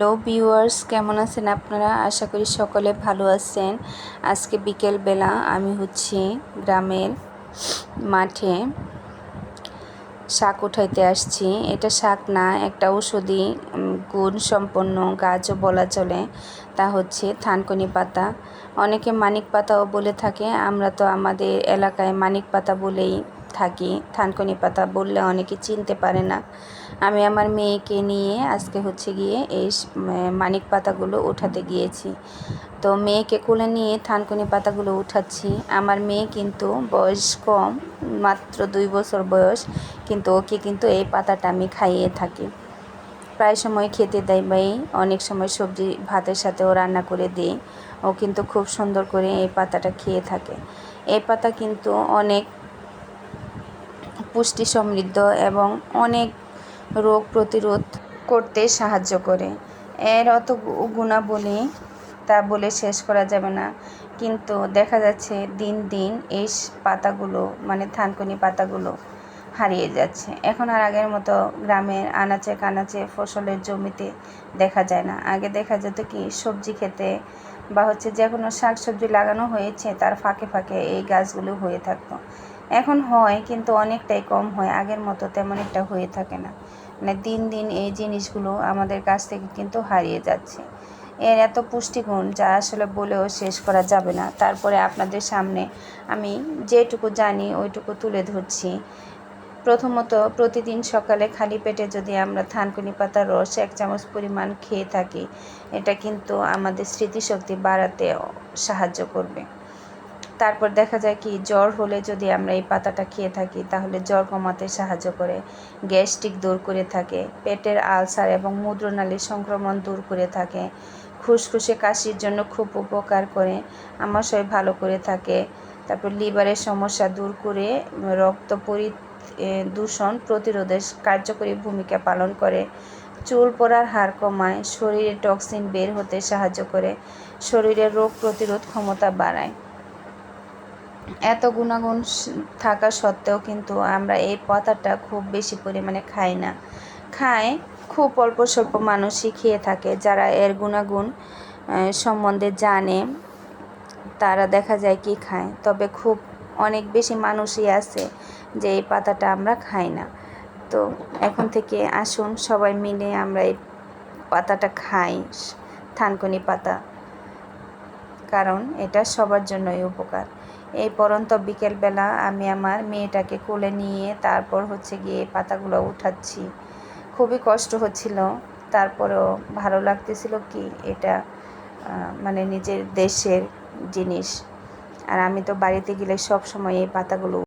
Hello viewers, কেমন আছেন আপনারা? আশা করি সকলে ভালো আছেন। আজকে বিকেলবেলা আমি গ্রামের মাঠে শাক উঠাইতে আসছি। এটা শাক না, একটা ঔষধি গুণ সম্পন্ন গাছও বলা চলে। তা থানকুনি পাতা, অনেকে মানিক পাতাও বলে থাকে। আমরা তো আমাদের এলাকায় মানিক পাতা বলেই থাকি, থানকুনি পাতা বললে অনেকে চিনতে পারে না। আমি আমার মেয়েকে নিয়ে আজকে গিয়ে এই মানিক পাতাগুলো উঠাতে গিয়েছি। তো মেয়েকে কোলে নিয়ে থানকুনি পাতাগুলো উঠাচ্ছি। আমার মেয়ে কিন্তু বয়স কম, মাত্র 2 বছর বয়স, কিন্তু ওকে কিন্তু এই পাতাটা আমি খাইয়ে থাকি। প্রায় সময় খেতে দেয়, অনেক সময় সবজি ভাতের সাথেও রান্না করে দিই। ও কিন্তু খুব সুন্দর করে এই পাতাটা খেয়ে থাকে। এই পাতা কিন্তু অনেক পুষ্টি সমৃদ্ধ এবং অনেক রোগ প্রতিরোধ করতে সাহায্য করে। এর অত গুণাবলী তা বলে শেষ করা যাবে না। কিন্তু দেখা যাচ্ছে দিন দিন এই পাতাগুলো, মানে থানকুনি পাতাগুলো হারিয়ে যাচ্ছে। এখন আর আগের মতো গ্রামের আনাচে কানাচে ফসলের জমিতে দেখা যায় না। আগে দেখা যেত কি, সবজি খেতে বা যে কোনো শাক সবজি লাগানো হয়েছে তার ফাঁকে ফাঁকে এই গাছগুলো হয়ে থাকতো। এখন হয়, কিন্তু অনেকটাই কম হয়, আগের মতো তেমন একটা হয়ে থাকে না। মানে দিন দিন এই জিনিসগুলো আমাদের কাছ থেকে কিন্তু হারিয়ে যাচ্ছে। এর এত পুষ্টিগুণ যা আসলে বলেও শেষ করা যাবে না। তারপরে আপনাদের সামনে আমি যেটুকু জানি ওইটুকু তুলে ধরছি। প্রথমত, প্রতিদিন সকালে খালি পেটে যদি আমরা থানকুনি পাতার রস 1 চামচ পরিমাণ খেয়ে থাকি, এটা কিন্তু আমাদের স্মৃতিশক্তি বাড়াতে সাহায্য করবে। তারপর দেখা যায় কি, জ্বর হলে যদি আমরা এই পাতাটা খেয়ে থাকি তাহলে জ্বর কমাতে সাহায্য করে, গ্যাস্ট্রিক দূর করে থাকে, পেটের আলসার এবং মূত্রনালীর সংক্রমণ দূর করে থাকে, খুসখুসে কাশির জন্য খুব উপকার করে, আমাশয় ভালো করে থাকে। তারপর লিভারের সমস্যা দূর করে রক্ত দূষণ প্রতিরোধে কার্যকরী ভূমিকা পালন করে, চুল পড়ার হার কমায়, শরীরে টক্সিন বের হতে সাহায্য করে, শরীরের রোগ প্রতিরোধ ক্ষমতা বাড়ায়। এত গুণাগুণ থাকা সত্ত্বেও কিন্তু আমরা এই পাতাটা খুব বেশি পরিমাণে খাই না। খায় খুব অল্প স্বল্প মানুষই খেয়ে থাকে। যারা এর গুণাগুণ সম্বন্ধে জানে তারা দেখা যায় কি খায়, তবে খুব অনেক বেশি মানুষই আছে যে এই পাতাটা আমরা খাই না। তো এখন থেকে আসুন সবাই মিলে আমরা এই পাতাটা খাই, থানকুনি পাতা, কারণ এটা সবার জন্যই উপকার। এই পরন্ত বিকেলবেলা আমি আমার মেয়েটাকে কোলে নিয়ে তারপর গিয়ে পাতাগুলো উঠাচ্ছি। খুবই কষ্ট হচ্ছিল, তারপরেও ভালো লাগতেছিল কি, এটা মানে নিজের দেশের জিনিস। আর আমি তো বাড়িতে গেলে সব সময় এই পাতাগুলো